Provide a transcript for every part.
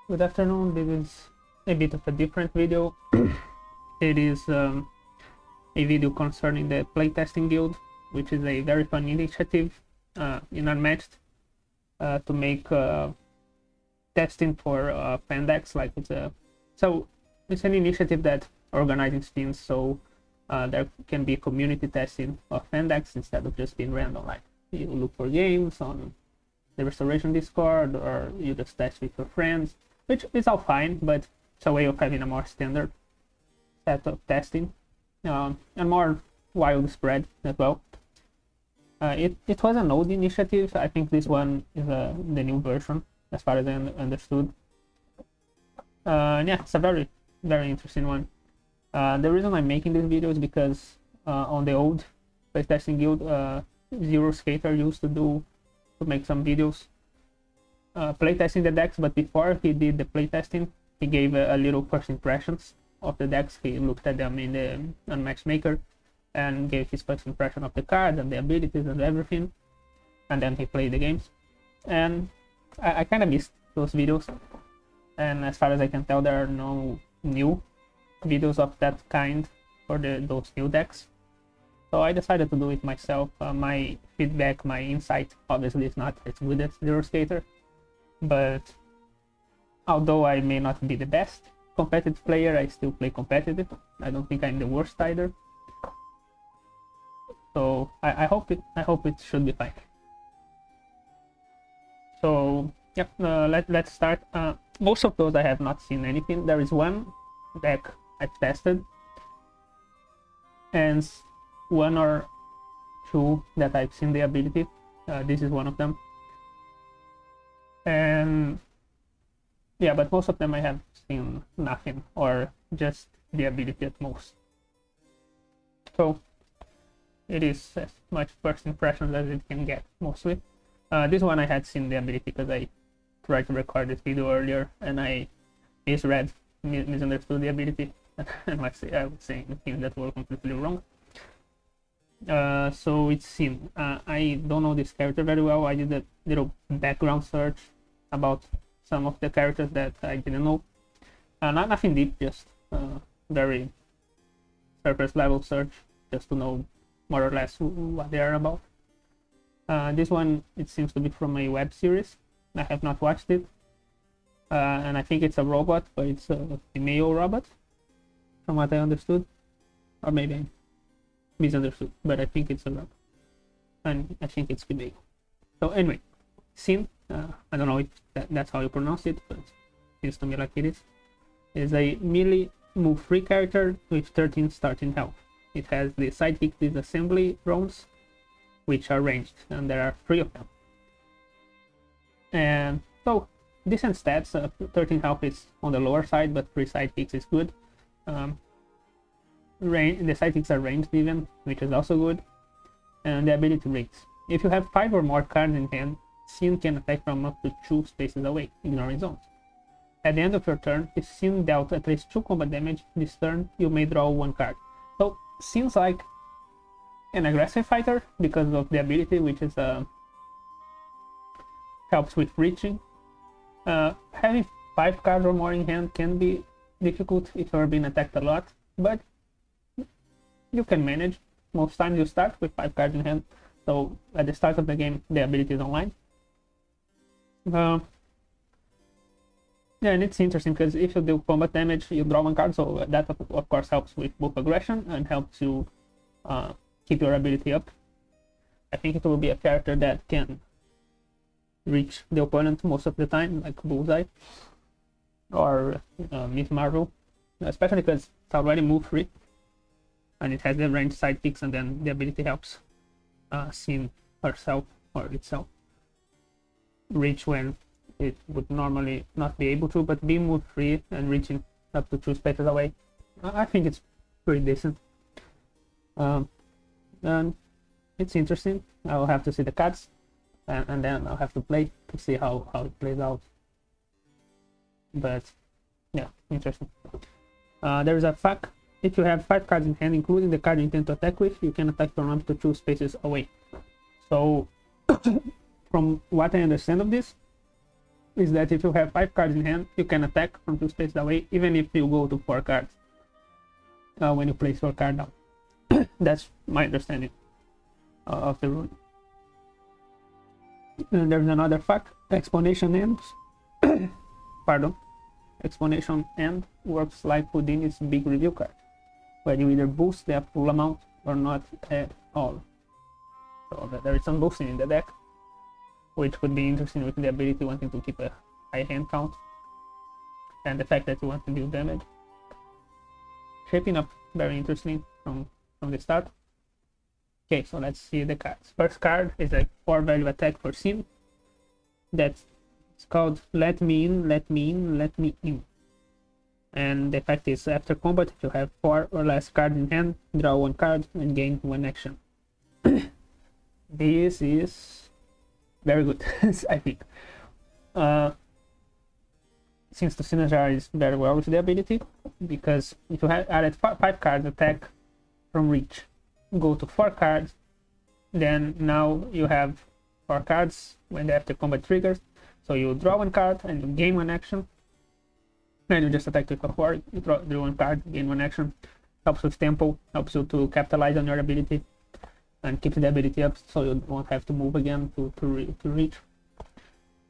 Good afternoon. This is a bit of a different video. It is a video concerning the Playtesting Guild, which is a very fun initiative in Unmatched to make testing for fan decks. It's an initiative that organizing teams so there can be community testing of fan decks instead of just being random. Like you look for games on the Restoration Discord, or you just test with your friends, which is all fine, but it's a way of having a more standard set of testing and more widespread as well. It was an old initiative. I think this one is the new version, as far as I understood. Yeah, it's a very, very interesting one. The reason I'm making this video is because on the old Playtesting Guild, Zero Skater used to make some videos playtesting the decks, but before he did the playtesting, he gave a little first impressions of the decks. He looked at them in the Matchmaker and gave his first impression of the cards and the abilities and everything, and then he played the games. And I kind of missed those videos, and as far as I can tell, there are no new videos of that kind for those new decks. So I decided to do it myself. My feedback, my insight, obviously is not as good as Zero Skater, but although I may not be the best competitive player, I still play competitive. I don't think I'm the worst either. So I hope it should be fine. So yep, let's start. Most of those I have not seen anything. There is one deck I've tested, and one or two that I've seen the ability. This is one of them. And yeah, but most of them I have seen nothing, or just the ability at most. So it is as much first impressions as it can get, mostly. This one I had seen the ability because I tried to record this video earlier and I misunderstood the ability and I was saying things that were completely wrong. So it's Cyn. I don't know this character very well. I did a little background search about some of the characters that I didn't know. Nothing deep, just very surface level search, just to know more or less what they are about. This one, it seems to be from a web series. I have not watched it, and I think it's a robot, but it's a female robot, from what I understood, or maybe I misunderstood, but I think it's a robot, and I think it's female. So anyway, Cyn, I don't know if that's how you pronounce it, but it seems to me like it is a melee move free character with 13 starting health. It has the sidekick disassembly drones, which are ranged, and there are 3 of them. And so decent stats. 13 health is on the lower side, but 3 sidekicks is good. The sidekicks are ranged even, which is also good. And the ability rates. If you have 5 or more cards in hand, Cyn can attack from up to 2 spaces away, ignoring zones. At the end of your turn, if Cyn dealt at least 2 combat damage this turn, you may draw 1 card. So Cyn's like an aggressive fighter because of the ability, which is helps with reaching. Having 5 cards or more in hand can be difficult if you are being attacked a lot, but you can manage. Most times you start with 5 cards in hand, so at the start of the game the ability is online. Yeah, and it's interesting because if you do combat damage, you draw 1 card, so that of course helps with both aggression and helps you keep your ability up. I think it will be a character that can reach the opponent most of the time, like Bullseye or Miss Marvel, especially because it's already move free and it has the ranged sidekicks, and then the ability helps Cyn herself or itself reach when it would normally not be able to, but being move free and reaching up to 2 spaces away, I think it's pretty decent. And it's interesting. I'll have to see the cards, and then I'll have to play to see how it plays out. But yeah, interesting. There is a fact: if you have 5 cards in hand, including the card you intend to attack with, you can attack from up to 2 spaces away. So from what I understand of this, is that if you have 5 cards in hand, you can attack from 2 spaces away, even if you go to 4 cards when you place your card down. That's my understanding of the rule. And there's another fact: Explanation Ends. Pardon. Explanation End works like Houdini's big review card, where you either boost the full amount or not at all. So there is some boosting in the deck, which could be interesting with the ability wanting to keep a high hand count, and the fact that you want to deal damage. Shaping up very interesting from the start. Okay, so let's see the cards. First card is a 4 value attack for Cyn. That's called Let Me In, Let Me In, Let Me In. And the effect is after combat, if you have 4 or less cards in hand, draw 1 card and gain 1 action. This is very good, I think. Since the synergy is very well with the ability, because if you have added 5 cards attack from reach, go to 4 cards, then now you have 4 cards when the after combat triggers, so you draw 1 card and you gain 1 action. Then you just attack with a 4, you draw 1 card, gain 1 action. Helps with tempo, helps you to capitalize on your ability and keeps the ability up, so you won't have to move again to reach.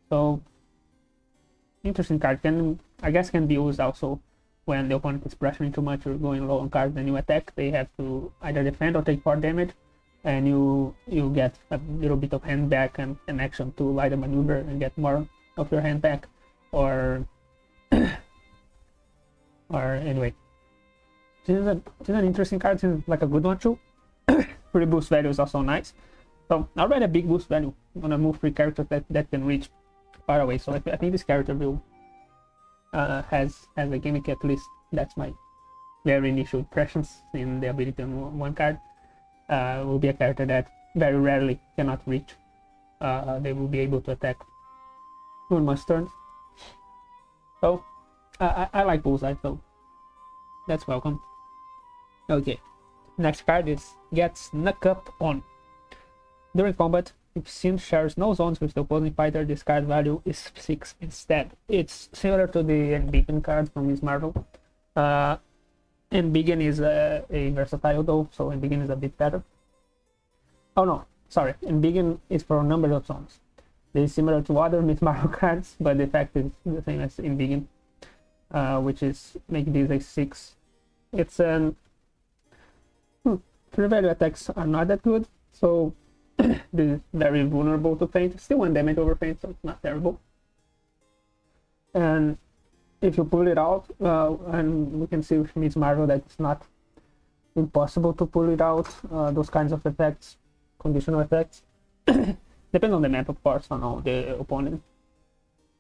So interesting card. I guess can be used also when the opponent is pressuring too much or going low on cards, then you attack. They have to either defend or take 4 damage, and you get a little bit of hand back and an action to light a maneuver and get more of your hand back, or anyway. This is an interesting card. This is like a good one too. Free boost value is also nice. So already a big boost value on a move free character that can reach far away. So I think this character will has a gimmick, at least. That's my very initial impressions in the ability on 1 card. Will be a character that very rarely cannot reach. They will be able to attack on most turns. So I like Bullseye, so that's welcome. Okay, next card is Get Snuck Up On. During combat, if Cyn shares no zones with the opposing fighter, this card value is 6 instead. It's similar to the Embiggen card from Ms. Marvel. Embiggen is a versatile though, so Embiggen is a bit better. Oh no, sorry, Embiggen is for a number of zones. This is similar to other Ms. Marvel cards, but the effect is the same as Embiggen, which is make this a 6. It's an 3 value attacks are not that good, so this is very vulnerable to faint. Still 1 damage over faint, so it's not terrible. And if you pull it out, and we can see with Ms. Marvel that it's not impossible to pull it out, those kinds of effects, conditional effects. Depends on the map, of course, on the opponent,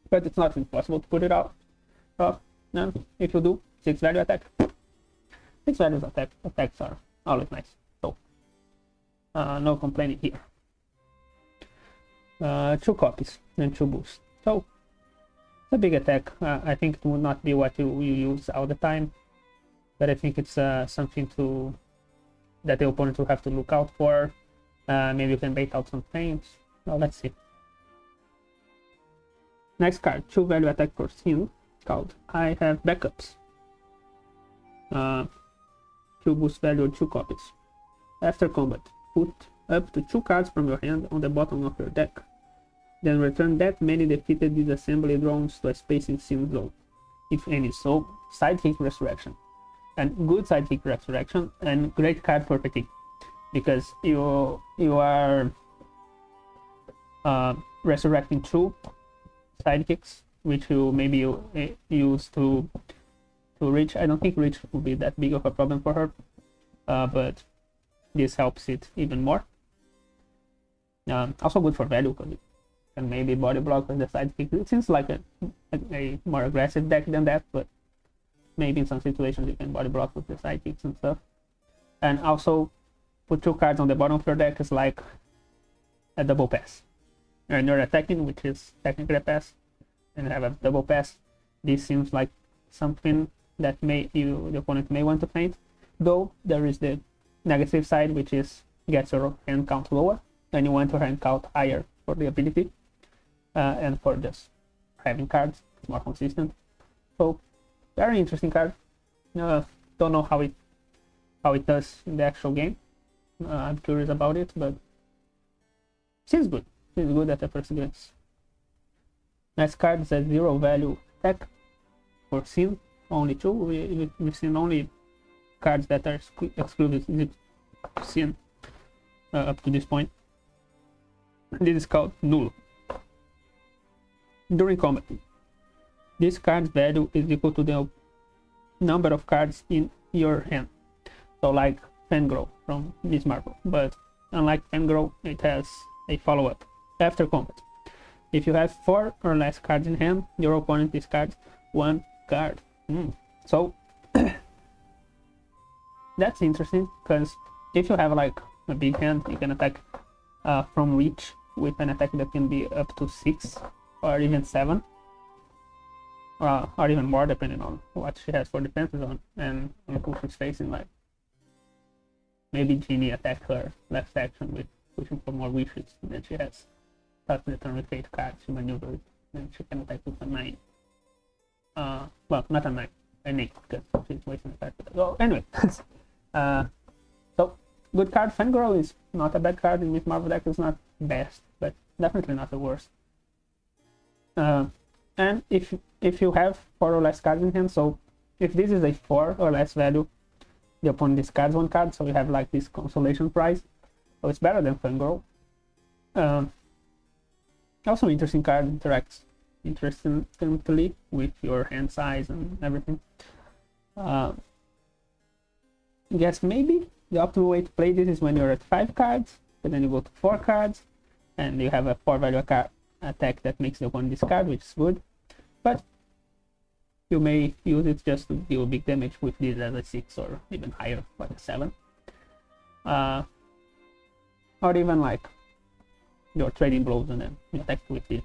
but it's not impossible to pull it out. And if you do, 6 value attack. 6 values attacks are always nice, so no complaining here. 2 copies and 2 boosts, so it's a big attack. I think it would not be what you use all the time, but I think it's something that the opponent will have to look out for. Maybe you can bait out some feints. Well, let's see. Next card, 2 value attack for Cyn, called I Have Backups. 2 boost value, 2 copies. After combat, put up to 2 cards from your hand on the bottom of your deck. Then return that many defeated disassembly drones to a space in Cyn zone, if any. So, Sidekick Resurrection. And good Sidekick Resurrection, and great card for fatigue, because you are resurrecting 2 sidekicks, which you maybe use to reach. I don't think reach will be that big of a problem for her, but this helps it even more. Also good for value, because you can maybe body block with the sidekick. It seems like a more aggressive deck than that, but maybe in some situations you can body block with the sidekicks and stuff. And also put 2 cards on the bottom of your deck is like a double pass. And you're attacking, which is technically a pass, and have a double pass. This seems like something that the opponent may want to feint, though there is the negative side, which is gets your hand count lower, and you want your hand count higher for the ability, and for just having cards. It's more consistent. So very interesting card. Don't know how it does in the actual game. I'm curious about it, but seems good. Seems good at the first glance. Next card is a 0 value attack for Cyn. Only 2. We've seen only cards that are exclusive to Cyn up to this point. This is called Null. During combat, this card's value is equal to the number of cards in your hand. So like Fangirl from Miss Marvel, but unlike Fangirl, it has a follow-up after combat. If you have 4 or less cards in hand, your opponent discards 1 card. So that's interesting, because if you have like a big hand, you can attack from reach with an attack that can be up to 6 or even 7, or even more depending on what she has for defenses on and who she's facing. Like maybe Genie attack her last action with pushing for more wishes, and then she has start the turn with 8 cards, she maneuvers, and she can attack with a 9. Well, not a 9, an 8, because she's wasting a card. So anyway, so good card. Fangirl is not a bad card in Miss Marvel deck. It's not best, but definitely not the worst. And if you have 4 or less cards in hand, so if this is a 4 or less value, the opponent discards 1 card, so you have like this consolation prize. So it's better than Fangirl. Also interesting card, interacts interestingly with your hand size and everything. I guess maybe the optimal way to play this is when you're at 5 cards, but then you go to 4 cards, and you have a 4 value attack that makes the opponent discard, which is good. But you may use it just to deal big damage with this as a 6 or even higher, like a 7. Or even like you're trading blows and then you attack with it.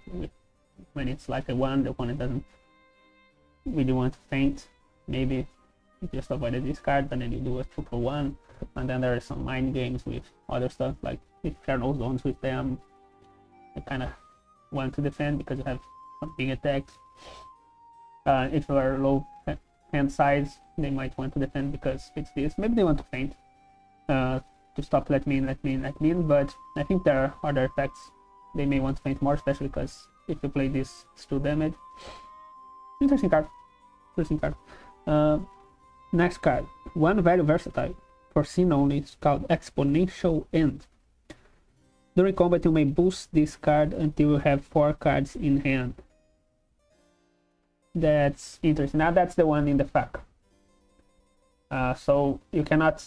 When it's like a 1, the opponent doesn't really want to feint. Maybe you just avoid a discard, and then you do a 2-for-1. And then there are some mind games with other stuff, like if there are no zones with them, I kind of want to defend because you have some big attacks. If you are low hand size, they might want to defend because it's this. Maybe they want to feint to stop let me in, but I think there are other effects they may want to feint more, especially because if you play this, it's 2 damage. Interesting card. Next card, 1 value versatile for Cyn only. It's called Exponential End. During combat, you may boost this card until you have 4 cards in hand. That's interesting. Now that's the one in the FAQ. So you cannot,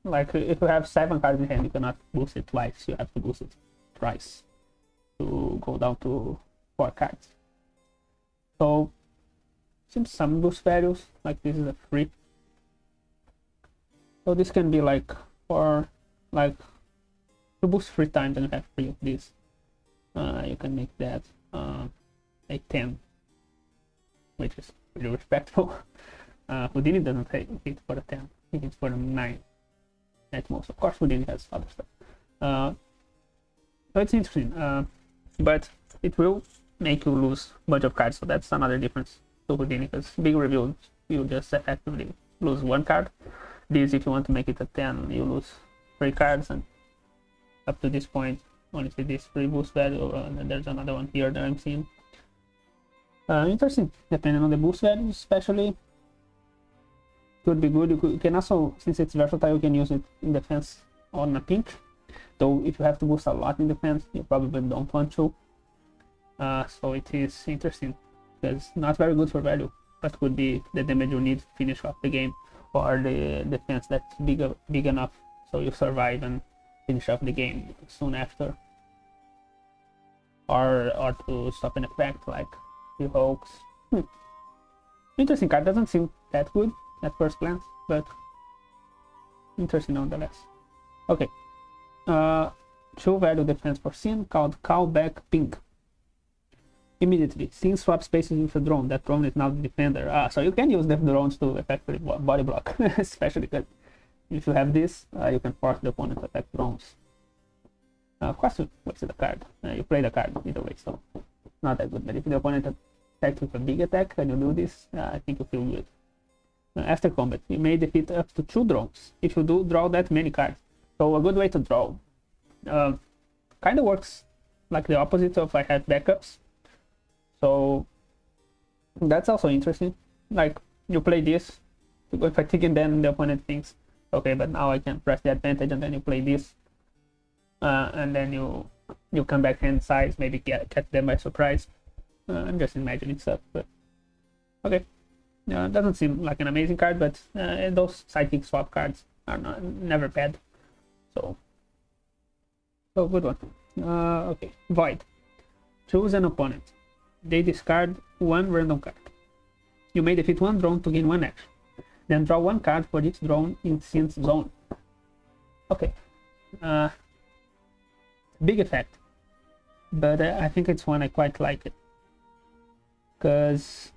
like if you have 7 cards in hand, you cannot boost it twice. You have to boost it thrice to go down to 4 cards. So seems some boost values, like this is a 3. So this can be like for like to boost 3 times and you have 3 of these. You can make that a 10, which is pretty respectful. Houdini doesn't hit for a 10, he hits for a 9 at most. Of course Houdini has other stuff. So it's interesting, but it will make you lose a bunch of cards, so that's another difference to Houdini, because big reveals you just effectively lose 1 card. This, if you want to make it a 10, you lose 3 cards, and up to this point only see this 3 boost value, and then there's another one here that I'm seeing. Interesting, depending on the boost values especially. Could be good. You can also, since it's versatile, you can use it in defense on a pinch, though if you have to boost a lot in defense, you probably don't want to. So it is interesting, because not very good for value, but could be the damage you need to finish off the game, or the defense that's big enough so you survive and finish off the game soon after, or to stop an effect like the hoax. Interesting card. Doesn't seem that good at first glance, but interesting nonetheless. Okay, 2 value defense for Cyn called Callback Ping. Immediately, Cyn swaps spaces with a drone. That drone is now the defender. So you can use the drones to effectively body block, especially because if you have this, you can force the opponent to attack drones. Of course, you wasted the card. You play the card either way, so not that good. But if the opponent attack with a big attack, and you do this, I think you feel good. After combat, you may defeat up to 2 drones. If you do, draw that many cards. So a good way to draw. Kind of works like the opposite of I have backups. So that's also interesting. Like you play this, you go fatigue, and then the opponent thinks, okay, but now I can press the advantage, and then you play this, and then you come back hand size, maybe catch them by surprise. I'm just imagining stuff, but okay. Doesn't seem like an amazing card, but those sidekick swap cards are never bad. So good one. Okay, Void. Choose an opponent. They discard 1 random card. You may defeat 1 drone to gain 1 action. Then draw 1 card for each drone in Cyn's zone. Okay. Big effect. But I think it's one I quite like it. Because...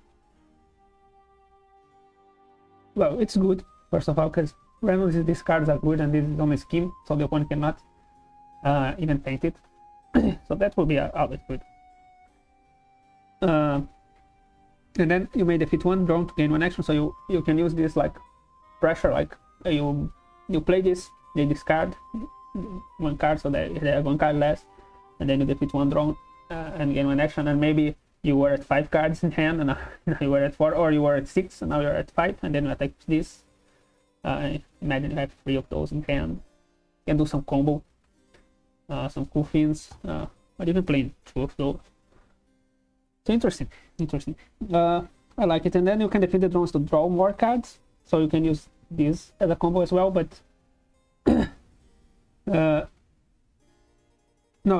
well, it's good, first of all, because randomly these cards are good and this is only scheme, so the opponent cannot even paint it. So that will be always good. And then you may defeat 1 drone to gain 1 action, so you can use this like pressure, like you play this, they discard 1 card, so they have 1 card less, and then you defeat 1 drone and gain 1 action, and maybe you were at 5 cards in hand and now you were at 4, or you were at 6 and now you're at 5, and then you attack this. Imagine you have 3 of those in hand. You can do some combo, some cool things, or even playing 2 of those. So interesting. I like it. And then you can defeat the drones to draw more cards, so you can use this as a combo as well, but no,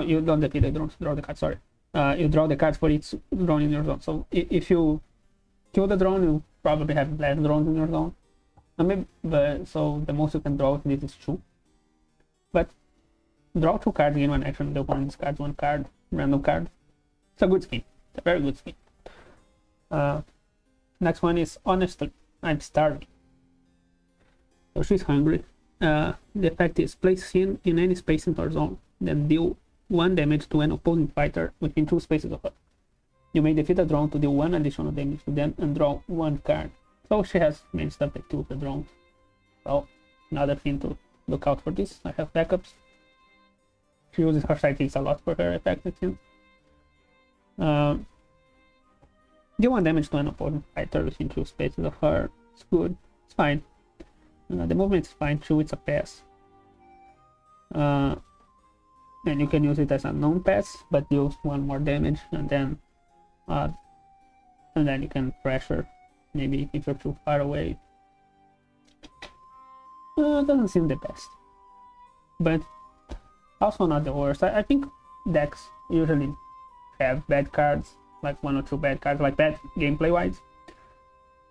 you don't defeat the drones, draw the cards, sorry. You draw the cards for each drone in your zone. So if you kill the drone, you probably have less drones in your zone. So the most you can draw with this is 2. But draw 2 cards, gain 1 action, the opponent discards 1 card, random card. It's a good scheme. It's a very good scheme. Next one is Honestly, I'm Starving. So she's hungry. The effect is place Cyn in any space in her zone, then deal 1 damage to an opposing fighter within 2 spaces of her. You may defeat a drone to deal 1 additional damage to them and draw 1 card. So she has many stuff that kills the drones. So another thing to look out for this. I have backups. She uses her sidekicks a lot for her effect, it seems. Deal 1 damage to an opponent fighter within 2 spaces of her. It's good. It's fine. The movement is fine too. It's a pass. And you can use it as a non-pass, but deals 1 more damage, and then you can pressure, maybe if you're too far away. Doesn't seem the best, but also not the worst. I think decks usually have bad cards, like 1 or 2 bad cards, like bad gameplay wise.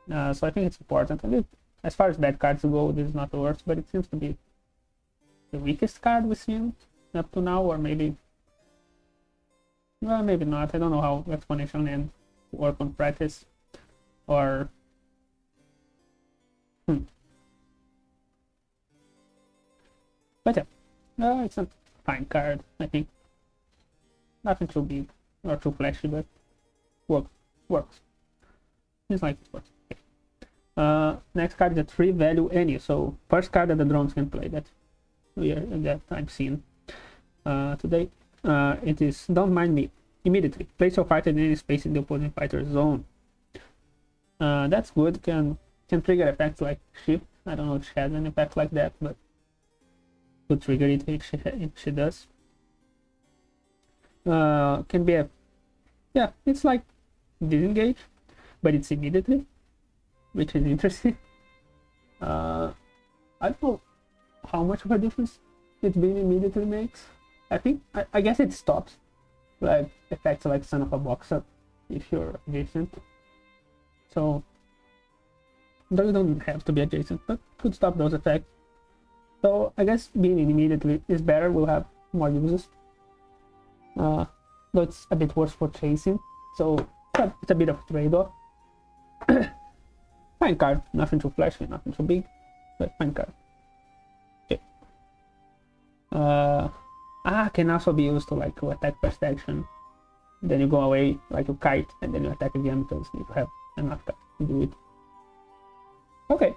So I think it's important. And as far as bad cards go, this is not the worst, but it seems to be the weakest card we've seen up to now, or maybe maybe not. I don't know how Exponential and work on practice, or but yeah, it's a fine card. I think nothing too big or too flashy, but works. It's like it works. Okay. Next card is a 3 value any. So first card that the drones can play that I'm seeing today. It is Don't Mind Me. Immediately place your fighter in any space in the opposing fighter's zone. That's good. Can trigger effects like shift. I don't know if she has an effect like that, but could trigger it if she does. Can be it's like disengage, but it's immediately, which is interesting. I don't know how much of a difference it being immediately makes. I guess it stops like effects like Son of a Boxer if you're adjacent. So though you don't have to be adjacent, but could stop those effects. So I guess being immediately is better. We'll have more uses. Though it's a bit worse for chasing, so it's a bit of a trade-off. Fine card, nothing too flashy, nothing too big, but fine card. Okay. Can also be used to like attack first action, Then you go away like a kite, and then you attack again because you have enough time to do it. Okay,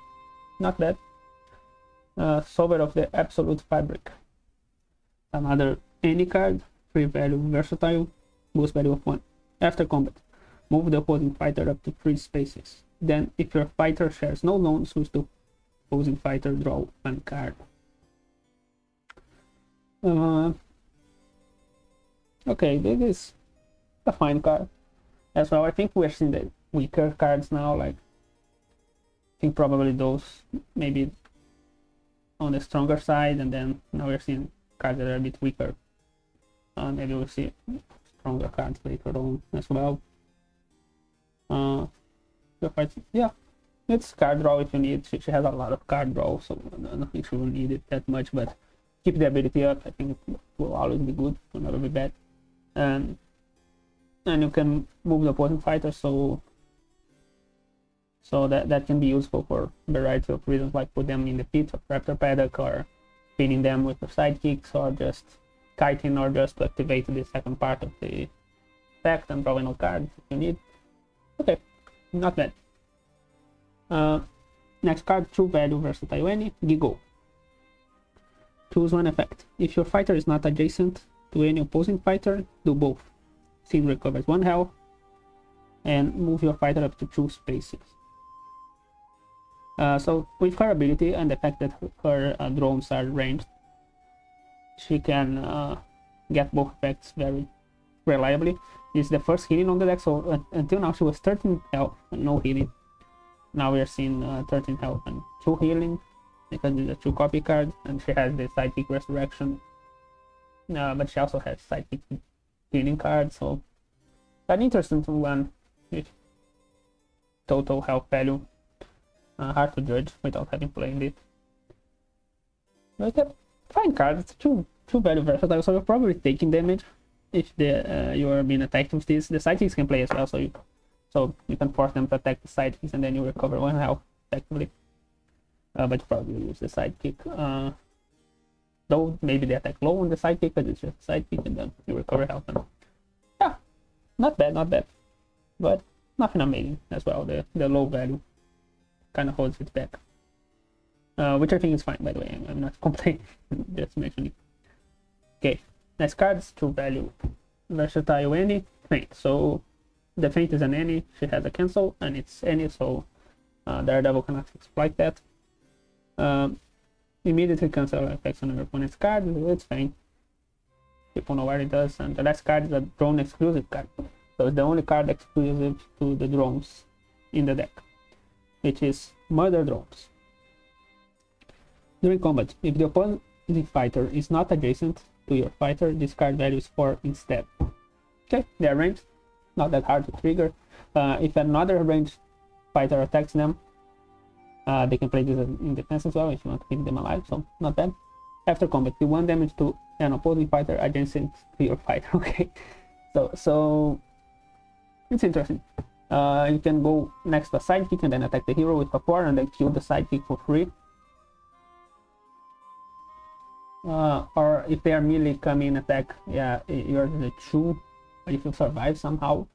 not bad. Sober of the Absolute Fabric. Another any card, 3 value versatile, boost value of 1. After combat, move the opposing fighter up to 3 spaces. Then, if your fighter shares no loans with the opposing fighter, draw 1 card. Okay, this is a fine card as well. I think we're seeing the weaker cards now, like I think probably those maybe on the stronger side, and then now we're seeing cards that are a bit weaker. Maybe we'll see stronger cards later on as well. Yeah, it's card draw if you need. She has a lot of card draw, so I don't think she will need it that much, but keep the ability up. I think it will always be good, will never be bad. And you can move the opposing fighter, so that can be useful for a variety of reasons, like put them in the pit of Raptor Paddock, or pinning them with the sidekicks, or just kiting, or just activate the second part of the effect and drawing a card if you need. Okay, not bad. Next card, 2 value versatile any, Gigo. Choose 1 effect. If your fighter is not adjacent to any opposing fighter, do both. Cyn recovers 1 health and move your fighter up to 2 spaces. So with her ability and the fact that her drones are ranged, she can get both effects very reliably. This is the first healing on the deck, so until now she was 13 health and no healing. Now we are seeing 13 health and 2 healing, because it's a 2 copy card, and she has the sidekick resurrection, but she also has sidekick healing card, so an interesting one with total health value. Hard to judge without having played it. But yeah, fine card. It's 2 value versatile, so you're probably taking damage if you are being attacked with this. The sidekicks can play as well, so you can force them to attack the sidekicks, and then you recover 1 health effectively. But you probably lose the sidekick. Though maybe they attack low on the sidekick, but it's just sidekick, and then you recover health. And yeah, not bad, but nothing amazing as well. The low value kind of holds it back, which I think is fine, by the way. I'm not complaining, just mentioning. Okay, next cards, 2 value versatile any, Feint. So the Feint is an any, she has a cancel, and it's any, so Daredevil cannot exploit that. Immediately cancel effects on your opponent's card. It's fine, people know what it does. And the last card is a drone exclusive card, so it's the only card exclusive to the drones in the deck, which is Murder Drones. During combat, if the opposing fighter is not adjacent to your fighter, this card value is 4 instead. Okay, they are ranged, not that hard to trigger. If another ranged fighter attacks them, they can play this in defense as well if you want to keep them alive, so not bad. After combat, do 1 damage to an opposing fighter adjacent to your fighter. Okay, so it's interesting. You can go next to a sidekick and then attack the hero with a 4 and then kill the sidekick for free. Or if they are melee coming attack, yeah, you're the 2, but if you survive somehow,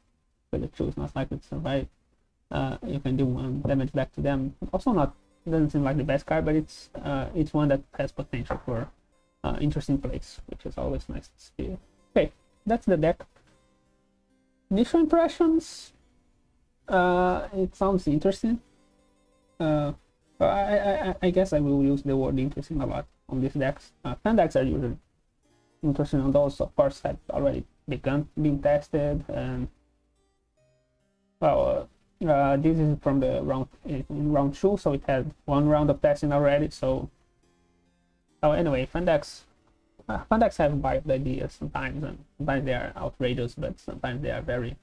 but the 2 is not likely to survive, you can do 1 damage back to them. Also doesn't seem like the best card, but it's one that has potential for interesting plays, which is always nice to see. Okay, that's the deck. Initial impressions, it sounds interesting. I guess I will use the word interesting a lot on these decks. Fan decks are usually interesting on those, of course, have already begun being tested, and well, this is from the round 2, so it had 1 round of testing already. So anyway, fan decks have wild ideas sometimes, and sometimes they are outrageous, but sometimes they are very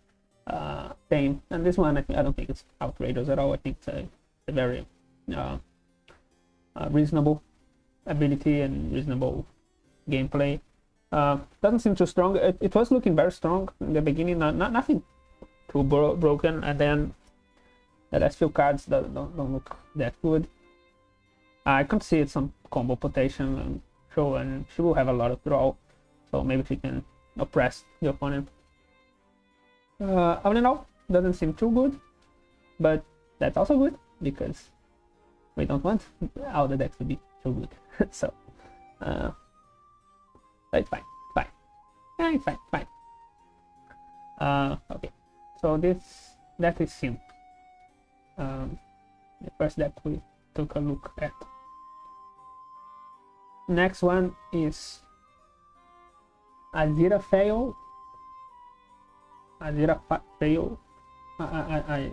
tame. And this one, I don't think it's outrageous at all. I think it's a very reasonable ability and reasonable gameplay. Doesn't seem too strong. It was looking very strong in the beginning, nothing too broken, and then the last few cards don't look that good. I can see some combo potential, and she will have a lot of draw, so maybe she can oppress the opponent. All in all, doesn't seem too good, but that's also good because we don't want all the decks to be too good. So, it's fine, fine, yeah, it's fine, fine. Okay, so that is Cyn. The first deck we took a look at. Next one is Aziraphale. Aziraphale. I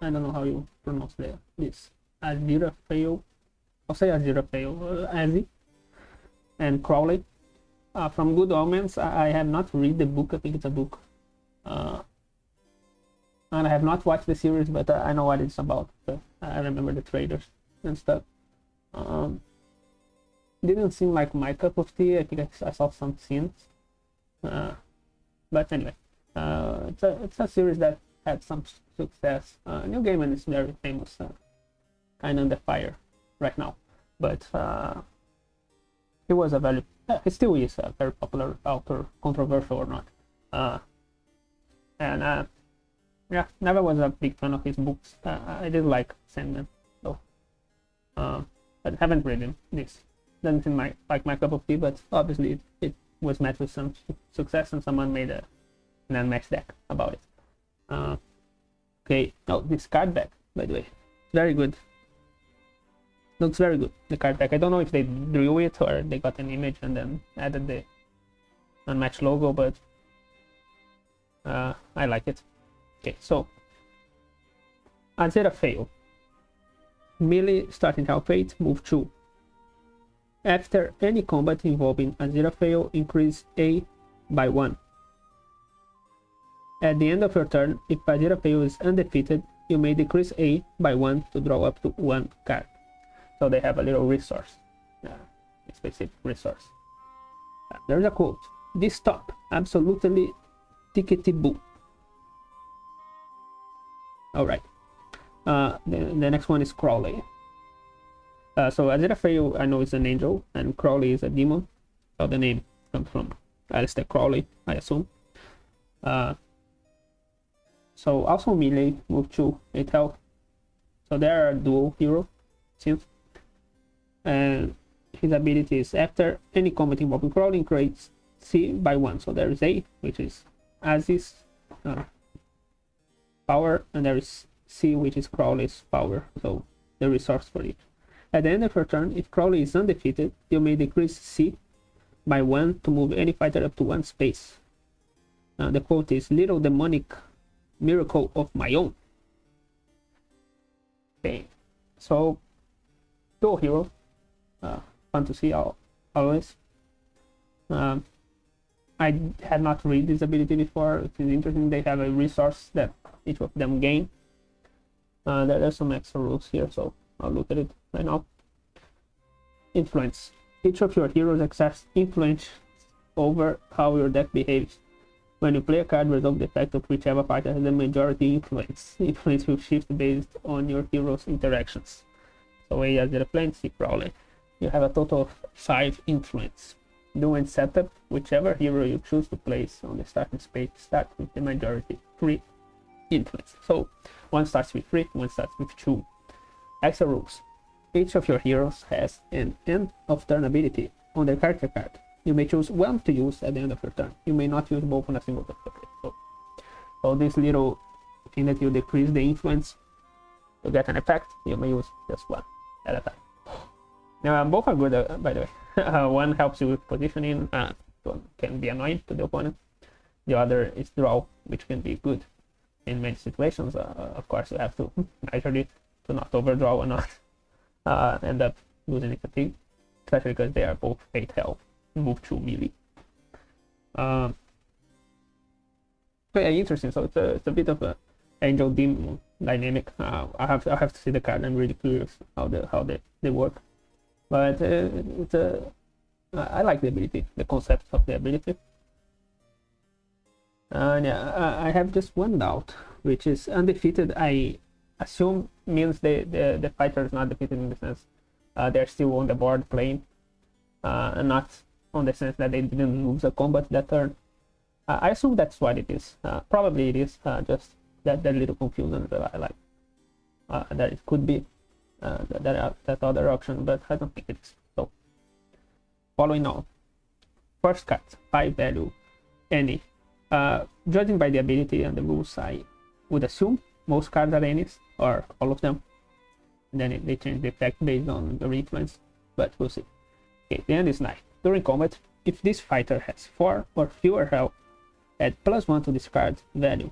don't know how you pronounce this. Aziraphale. I'll say Aziraphale. Azzy and Crowley. From Good Omens. I have not read the book. I think it's a book. And I have not watched the series, but I know what it's about. So I remember the trailers and stuff. Didn't seem like my cup of tea. I think I saw some scenes. But anyway, it's a series that had some success. New Gaiman is very famous, kind of under fire right now. But he was he still is a very popular author, controversial or not. And yeah, never was a big fan of his books. I did like Sandman though, but haven't read him. This doesn't seem like my cup of tea, but obviously it was met with some success, and someone made an unmatched deck about it. Okay, now this card deck, by the way, very good. Looks very good. The card deck. I don't know if they drew it or they got an image and then added the unmatched logo, but I like it. Okay, so Aziraphale. Melee starting health 8, move 2. After any combat involving Aziraphale, increase A by 1. At the end of your turn, if Aziraphale is undefeated, you may decrease A by 1 to draw up to 1 card. So they have a little resource, a specific resource. There's a quote. This top, absolutely tickety-boo. Alright. The next one is Crowley. So Aziraphale, I know, is an angel, and Crowley is a demon. So the name comes from Aleister Crowley, I assume. So also melee, move 2, 8 health. So they are a dual hero, seems. And his ability is after any combat involving Crowley, increase C by 1. So there is A, which is Azzy's power, and there is C, which is Crowley's power, so the resource for it. At the end of your turn, if Crowley is undefeated, you may decrease C by 1 to move any fighter up to 1 space. The quote is, little demonic miracle of my own. Okay, so dual hero, fun to see always. I had not read this ability before. It is interesting. They have a resource that each of them gain. There's some extra rules here, so I'll look at it right now. Influence. Each of your heroes exerts influence over how your deck behaves. When you play a card, resolve the effect of whichever fighter has the majority influence. Influence will shift based on your hero's interactions. So A as the plane, C Crowley. You have a total of 5 influence. During setup, whichever hero you choose to place on the starting space starts with the majority 3 influence. So one starts with 3, one starts with 2. Extra rules. Each of your heroes has an end of turn ability on their character card. You may choose one to use at the end of your turn. You may not use both on a single turn. Okay, so this little thing that you decrease the influence to get an effect, you may use just one at a time. Now both are good, by the way. One helps you with positioning, can be annoying to the opponent. The other is draw, which can be good in many situations. Of course, you have to measure it to not overdraw or not end up losing fatigue, especially because they are both 8 health, move 2 melee. But yeah, interesting. So it's a bit of a angel demon dynamic. I have to see the card. I'm really curious how they work. But I like the ability, the concept of the ability. And yeah, I have just one doubt, which is undefeated. I assume means the fighter is not defeated in the sense they're still on the board playing, and not on the sense that they didn't lose a combat that turn. I assume that's what it is. Probably it is just that little confusion that I like. That it could be that other option, but I don't think it is. So, following on, first card, 5 value, any. Judging by the ability and the rules, I would assume most cards are any's, or all of them. And then they change the effect based on your influence, but we'll see. Okay, the end is 9. During combat, if this fighter has 4 or fewer health, add +1 to this card's value.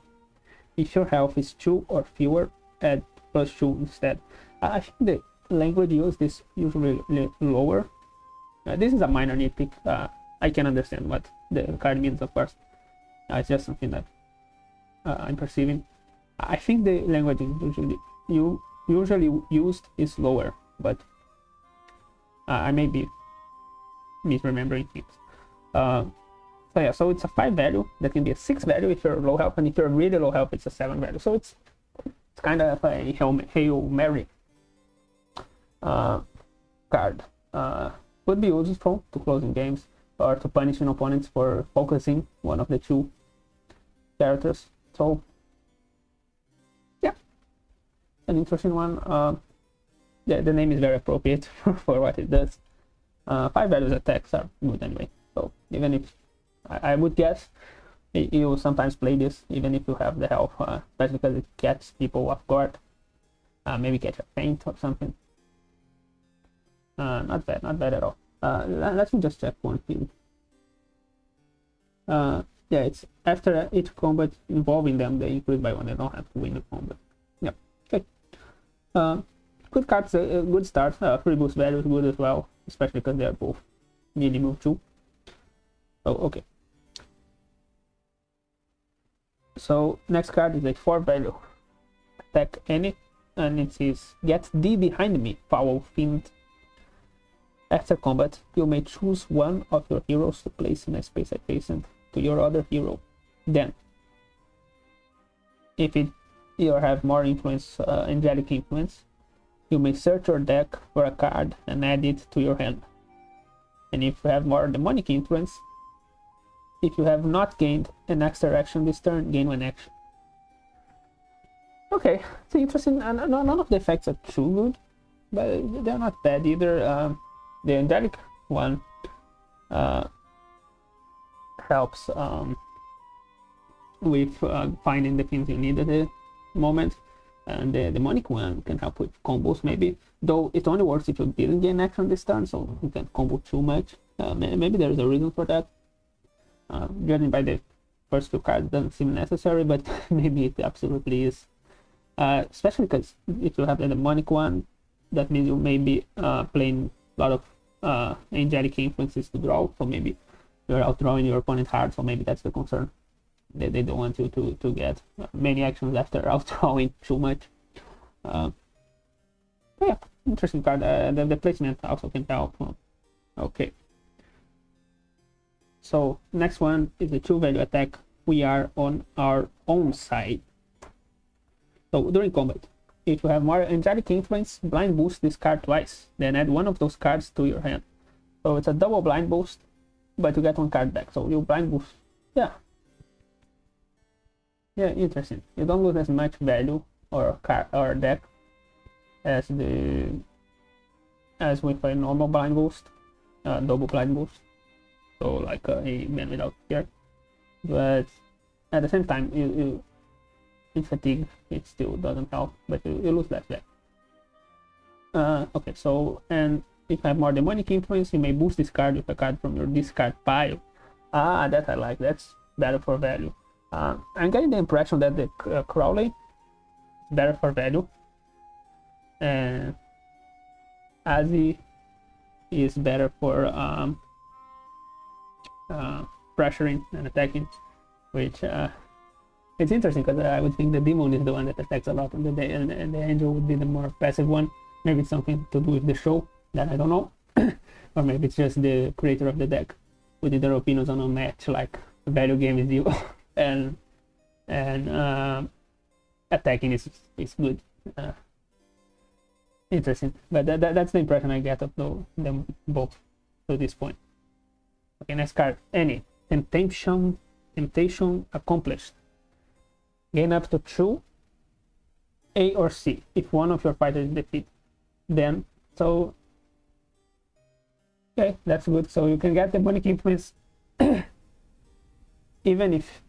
If your health is 2 or fewer, add +2 instead. I think the language used is usually lower. This is a minor nitpick. I can understand what the card means, of course. It's just something that I'm perceiving. I think the language usually used is lower, but I may be misremembering things. So yeah, so it's a 5 value that can be a 6 value if you're low health, and if you're really low health, it's a 7 value. So it's kind of a Hail Mary card. Would be useful to closing games or to punishing opponents for focusing one of the 2 characters. So yeah, an interesting one. The name is very appropriate for what it does. 5 values attacks are good anyway. So even if I would guess you will sometimes play this even if you have the health, especially because it catches people off guard. Maybe catch a feint or something. Not bad at all. Let me just check one thing. Yeah, it's after each combat involving them, they increase by 1. They don't have to win the combat. Yep. Okay. Good cards, a good start. Free boost value is good as well, especially because they are both mini move too. Oh, okay. So next card is a 4 value. Attack any, and it says get D behind me, foul fiend. After combat, you may choose one of your heroes to place in a space adjacent to your other hero. Then, if you have more influence, angelic influence, you may search your deck for a card and add it to your hand. And if you have more demonic influence, if you have not gained an extra action this turn, gain 1 action. Okay, it's interesting. None of the effects are too good, but they're not bad either. The angelic one helps with finding the things you need at the moment, and the demonic one can help with combos maybe, though it only works if you didn't gain action this turn, so you can't combo too much. Maybe there's a reason for that. Judging by the first 2 cards, doesn't seem necessary, but maybe it absolutely is. Especially because if you have the demonic one, that means you may be playing a lot of angelic influences to draw, so maybe you're outdrawing your opponent hard, so maybe that's the concern. They don't want you to get many actions after outdrawing too much. Yeah, interesting card. The placement also can help. Okay. So next one is the 2 value attack. We are on our own side. So during combat, if you have more angelic influence, blind boost this card twice, then add one of those cards to your hand. So it's a double blind boost, but you get 1 card back. So you blind boost. Yeah, interesting. You don't lose as much value or card or deck as with a normal blind boost, double blind boost. So like a man without fear, but at the same time, you in fatigue it still doesn't help, but you lose less deck. Okay, so and if you have more demonic influence, you may boost this card with a card from your discard pile. That I like. That's better for value. I'm getting the impression that the Crowley is better for value, and Azzy is better for pressuring and attacking, which it's interesting because I would think the demon is the one that attacks a lot on the day, and the angel would be the more passive one. Maybe it's something to do with the show that I don't know, or maybe it's just the creator of the deck with their opinions on a match, like the value game is you and attacking is good. Interesting, but that's the impression I get of them both to this point. Okay, next card, any temptation Temptation accomplished. Gain up to 2 A or C if one of your fighters is defeated. Then, so okay, that's good. So you can get demonic influence even if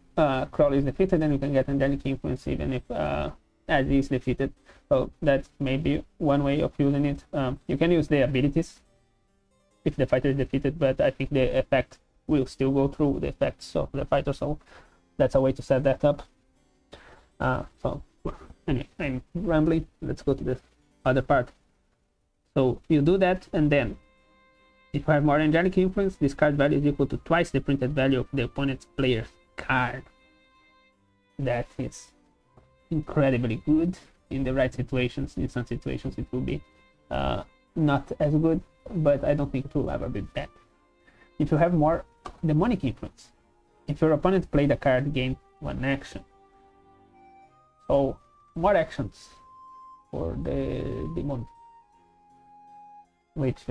Crowley is defeated, then you can get angelic influence even if Azzy is defeated. So that's maybe one way of using it. You can use the abilities if the fighter is defeated, but I think the effect will still go through the effects of the fighter, so that's a way to set that up. So anyway, I'm rambling. Let's go to the other part. So you do that, and then if you have more angelic influence, this card value is equal to twice the printed value of the opponent's player's card. That is incredibly good in the right situations. In some situations it will be not as good, but I don't think it will ever be bad. If you have more demonic influence, if your opponent played a card, gain 1 action. So more actions for the demon, which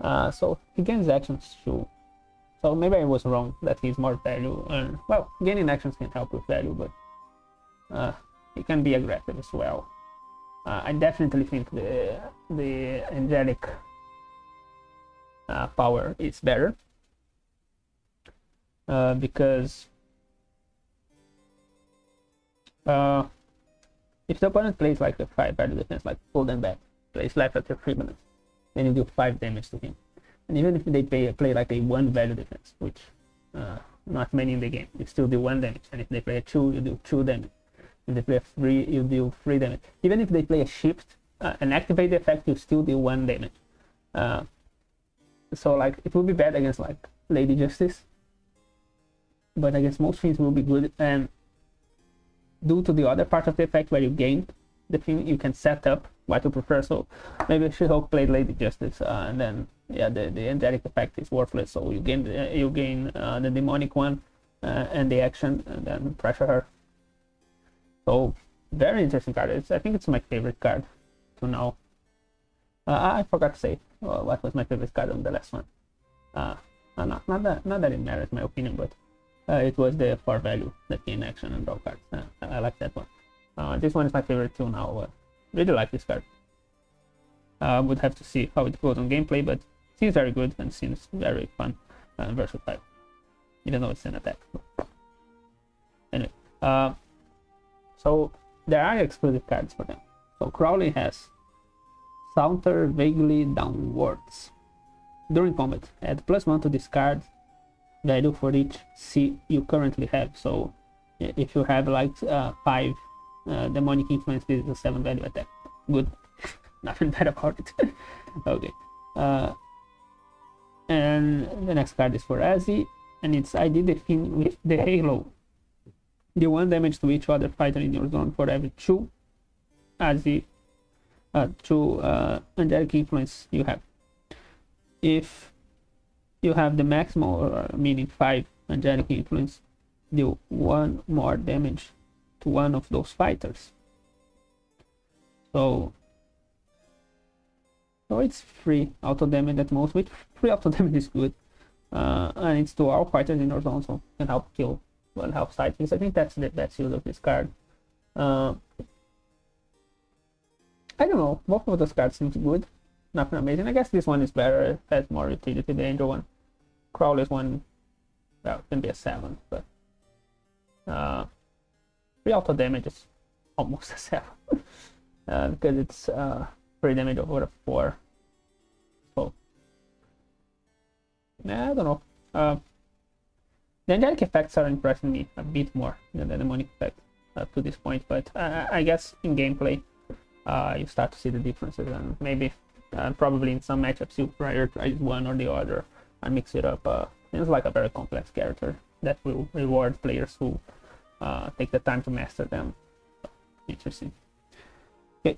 so he gains actions too. So maybe I was wrong that he's more value. Well, gaining actions can help with value, but he can be aggressive as well. I definitely think the angelic power is better because if the opponent plays like a 5 value defense, like pull them back, plays life after 3 minutes, then you do 5 damage to him. And even if they play like a 1 value defense, which not many in the game, you still do 1 damage. And if they play a 2, you do 2 damage. If they play a 3, you do 3 damage. Even if they play a shift and activate the effect, you still do 1 damage. So like it will be bad against like Lady Justice, but against most things will be good. And due to the other part of the effect where you gain the thing, you can set up what you prefer. So maybe She-Hulk played Lady Justice, and then yeah, the angelic effect is worthless. So you gain the demonic one and the action, and then pressure her. So very interesting card. I think it's my favorite card to now. I forgot to say what was my favorite card on the last one. Not that it matters my opinion, but it was the 4 value that gain action and draw cards. I like that one. This one is my favorite too now. Really like this card. Would have to see how it goes on gameplay, but seems very good and seems very fun and versatile, even though it's an attack. Anyway, so there are exclusive cards for them. So Crowley has Saunter Vaguely Downwards. During combat, add +1 to discard value for each C you currently have. So if you have like 5 demonic influence, this is a 7 value attack. Good. Nothing bad about it. Okay. And the next card is for Azzy, and it's ID the thing with the Halo. Deal 1 damage to each other fighter in your zone for every 2 Azzy 2 angelic influence you have. If you have the maximum, or meaning 5 angelic influence, deal 1 more damage to one of those fighters. So it's free auto damage at most, which free auto damage is good. And it's to all fighters in your zone, so can help kill, well, help side kills. I think that's the best use of this card. I don't know, both of those cards seem good. Nothing amazing. I guess this one is better, it has more utility. The Angel one, Crowley's one, well, can be a 7, but free auto damage is almost a 7 because it's free damage over a 4. So I don't know. The angelic effects are impressing me a bit more than the demonic effect to this point, but I guess in gameplay you start to see the differences, and maybe probably in some matchups you prioritize one or the other and mix it up. It's like a very complex character that will reward players who take the time to master them. Interesting. Okay,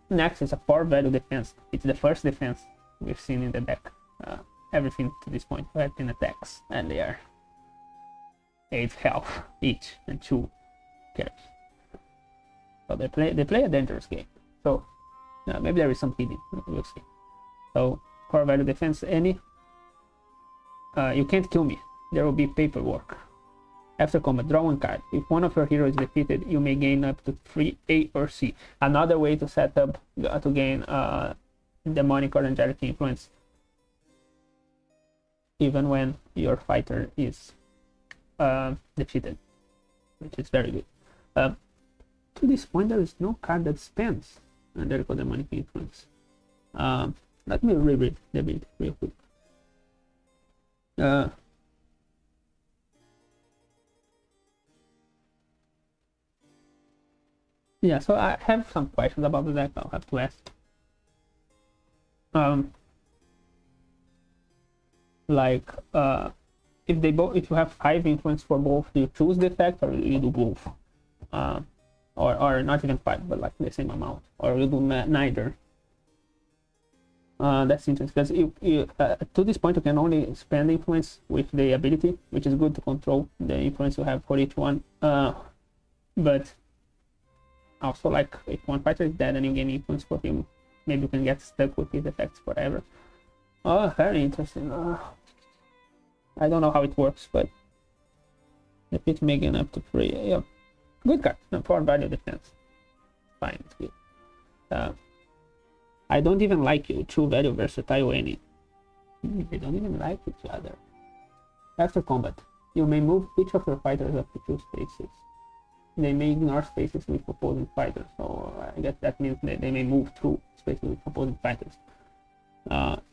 next is a 4 value defense. It's the first defense we've seen in the deck. Everything to this point has been attacks, and they are 8 health each and 2 characters. So they play a dangerous game. So maybe there is some hidden. We'll see. So 4 value defense. Any you can't kill me. there will be paperwork. After combat, draw one card. If one of your heroes is defeated, you may gain up to 3 A or C. Another way to set up to gain demonic or angelic influence, even when your fighter is defeated, which is very good. To this point, there is no card that spans angelic or demonic influence. Let me reread the bit real quick. Yeah, so I have some questions about the deck I'll have to ask. Like, if you have 5 influence for both, do you choose the effect or you do both? Or not even 5, but like the same amount, or you do neither. That's interesting, because you to this point you can only spend influence with the ability, which is good to control the influence you have for each one. But also, like, if one fighter is dead and you gain influence for him, maybe you can get stuck with his effects forever. Oh, very interesting. I don't know how it works, but the pit may gain up to 3. Yeah, good card. 4 value defense. Fine, it's good. I don't even like you. 2 value versatile any. They don't even like each other. After combat, you may move each of your fighters up to 2 spaces. They may ignore spaces with opposing fighters, so I guess that means that they may move through spaces with opposing fighters.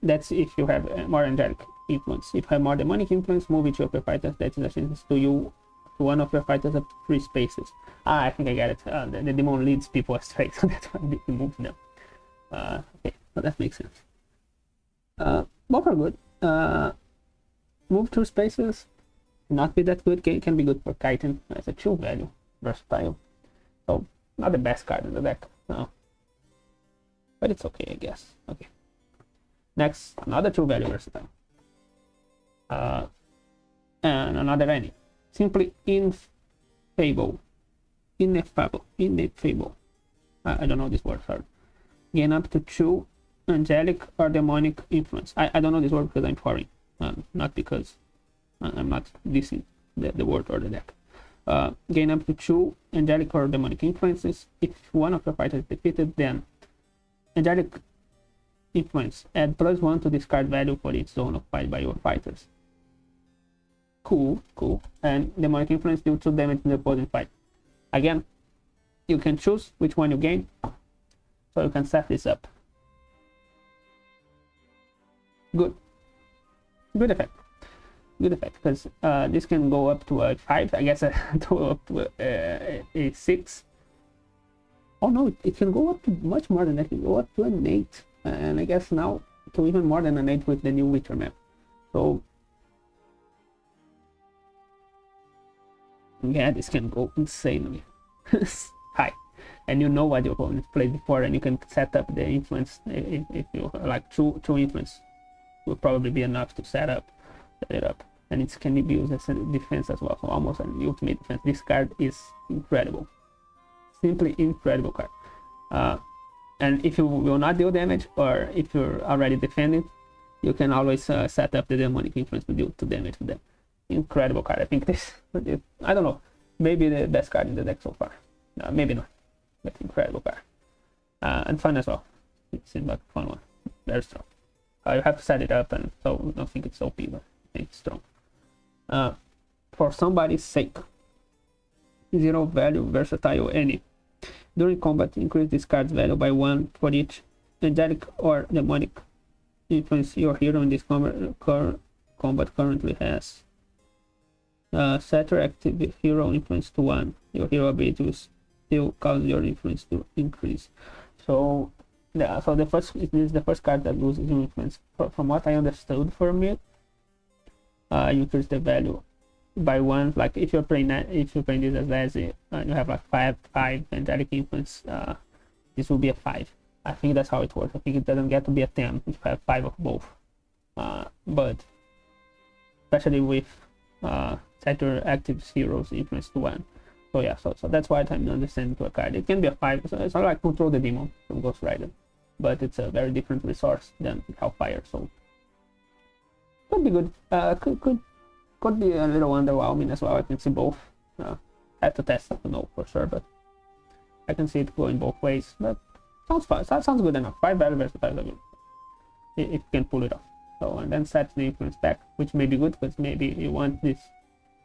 That's if you have more angelic influence. If you have more demonic influence, move each of your fighters that is adjacent to one of your fighters up to 3 spaces. I think I get it. The demon leads people astray, so that's why they move them. Okay, so that makes sense. Both are good. Move through spaces, not be that good. Can be good for Cyn as a 2 value. Versatile, so not the best card in the deck, no, but it's okay, I guess. Okay, next, another 2 value versatile, and another any, simply ineffable. I don't know this word, sorry. Gain up to 2 angelic or demonic influence. I don't know this word because I'm foreign, not because I'm not dissing the word or the deck. Gain up to 2 angelic or demonic influences. If one of your fighters is defeated, then angelic influence, add +1 to this card value for each zone of fight by your fighters. Cool. And demonic influence, deal 2 damage to the opposing fight. Again, you can choose which one you gain, so you can set this up. Good effect, because this can go up to a 5, I guess, up to a 6. Oh no, it can go up to much more than that. It can go up to an 8, and I guess now to even more than an 8 with the new Witcher map. So yeah, this can go insanely high, and you know what your opponent played before, and you can set up the influence. If you like, true influence will probably be enough to set it up, and it can be used as a defense as well, so almost an ultimate defense. This card is incredible, simply incredible card. And if you will not deal damage, or if you're already defending, you can always set up the demonic influence to deal 2 damage to them. Incredible card. I think this, I don't know, maybe the best card in the deck so far. Maybe not, but incredible card, and fun as well. It seems like a fun one, very strong. You have to set it up, and so I don't think it's OP, but it's strong. For somebody's sake, 0 value versatile any. During combat, increase this card's value by 1 for each angelic or demonic influence your hero in this combat currently has. Set your active hero influence to 1. Your hero ability will still cause your influence to increase. So this is the first card that loses influence. From what I understood from it, you increase the value by 1. Like if you're playing this as Lazy, you have like 5 angelic influence, this will be a 5. I think that's how it works. I think it doesn't get to be a 10 if you have 5 of both. But especially with set your active heroes influence to 1. So yeah, so that's why I'm understanding to a card. It can be a 5. So it's not like Control the Demon from Ghost Rider, but it's a very different resource than Hellfire. So could be good. Could could be a little underwhelming as well. I can see both. I have to test it to know for sure, but I can see it going both ways. But sounds fun. That sounds good enough. 5 value versatile if you can pull it off. So, and then set the influence back, which may be good because maybe you want this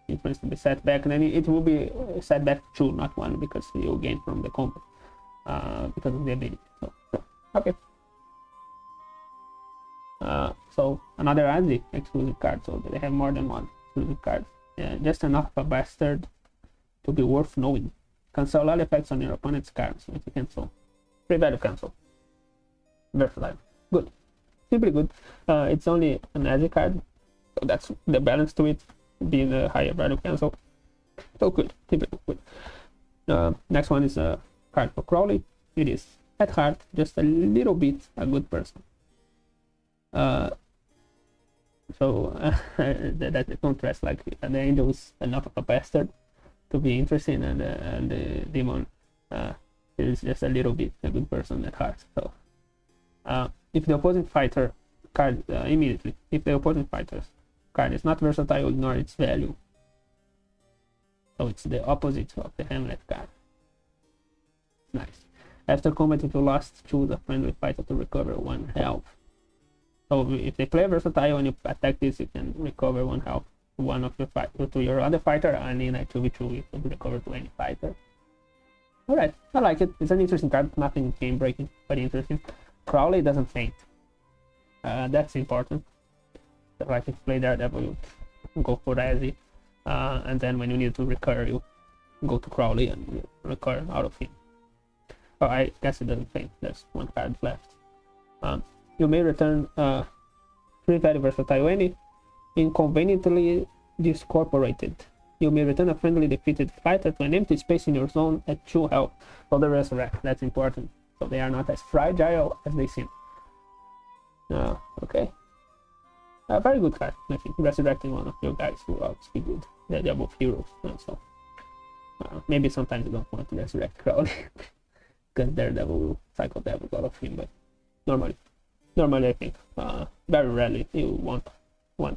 influence to be set back, and then it will be set back 2, not 1, because you gain from the combo because of the ability. So okay. So another ASI exclusive card, so they have more than one exclusive card. Just enough of a bastard to be worth knowing. Cancel all effects on your opponent's cards if you cancel. Free value cancel. Versatile. Good. Simply good. It's only an ASI card, so that's the balance to it, being a higher value cancel. So good. Simply good. Next one is a card for Crowley. It is at heart just a little bit a good person. So that's the contrast. Like the angel is enough of a bastard to be interesting, and the demon is just a little bit a good person at heart. So if the opposing fighter card immediately, if the opposing fighter's card is not versatile, ignore its value. So it's the opposite of the Hamlet card. Nice. After combat, if you lost, choose a friendly fighter to recover 1 health. So if they play versatile and you attack this, you can recover 1 health to one of your to your other fighter, and in a 2v2 you can recover to any fighter. Alright, I like it. It's an interesting card, nothing game breaking, but interesting. Crowley doesn't faint. That's important. Like if you play Daredevil, you go for ASI, and then when you need to recur, you go to Crowley and you recur out of him. Oh, I guess it doesn't faint. There's 1 card left. You may return free value versatile any inconveniently discorporated. You may return a friendly defeated fighter to an empty space in your zone at 2 health. So the resurrect, that's important. So they are not as fragile as they seem. Okay. Very good card, I think. Resurrecting one of your guys who are good. They're both heroes. So maybe sometimes you don't want to resurrect Crowley because Daredevil will cycle devil out of him, but normally I think very rarely you want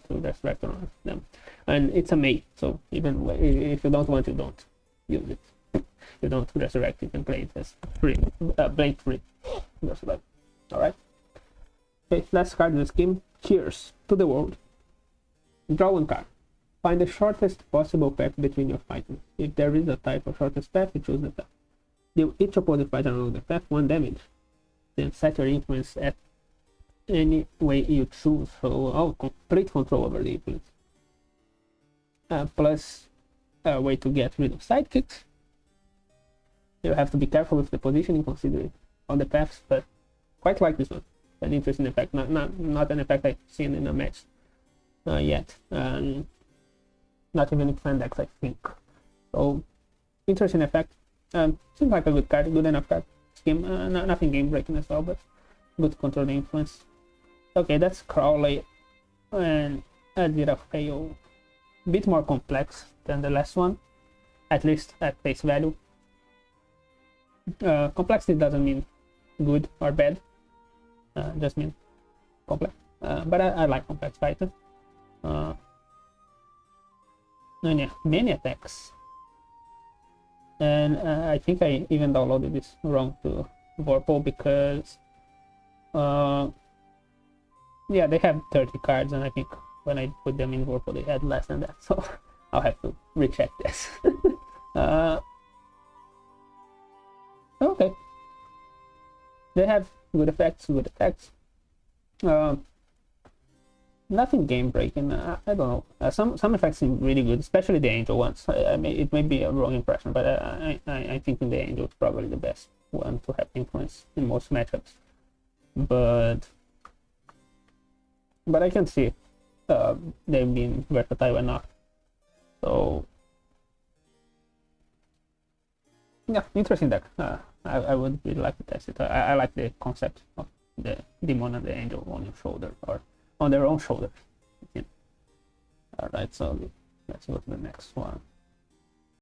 to resurrect them, and it's a May, so even if you don't want, you don't use it. You don't resurrect, you can play it as free, blank free. Alright. Okay, last card in the scheme. Cheers to the world. Draw 1 card. Find the shortest possible path between your fighters. If there is a type of shortest path, you choose the path. Deal each opposing fighter along the path 1 damage. Then set your influence at any way you choose. So complete control over the influence. Plus a way to get rid of sidekicks. You have to be careful with the positioning considering all the paths, but quite like this one. An interesting effect, not an effect I've seen in a match yet. Not even in Fandex, I think. So interesting effect. Seems like a good card, good enough card scheme. Nothing game breaking as well, but good control the influence. Okay, that's Crowley, and Azira fail. Bit more complex than the last one, at least at face value. Complexity doesn't mean good or bad, just mean complex. But I like complex fighters. And yeah, many attacks. And I think I even downloaded this wrong to Vorpal because yeah, they have 30 cards, and I think when I put them in Vorpal they had less than that, so I'll have to recheck this. Okay, they have good effects, good attacks. Nothing game breaking. I don't know. Some effects seem really good, especially the angel ones. It may be a wrong impression, but I think the angel is probably the best one to have influence in most matchups. But I can see they've been versatile enough. So yeah, interesting deck. I would really like to test it. I like the concept of the demon and the angel on your shoulder, or on their own shoulders. Yeah. Alright, so let's go to the next one.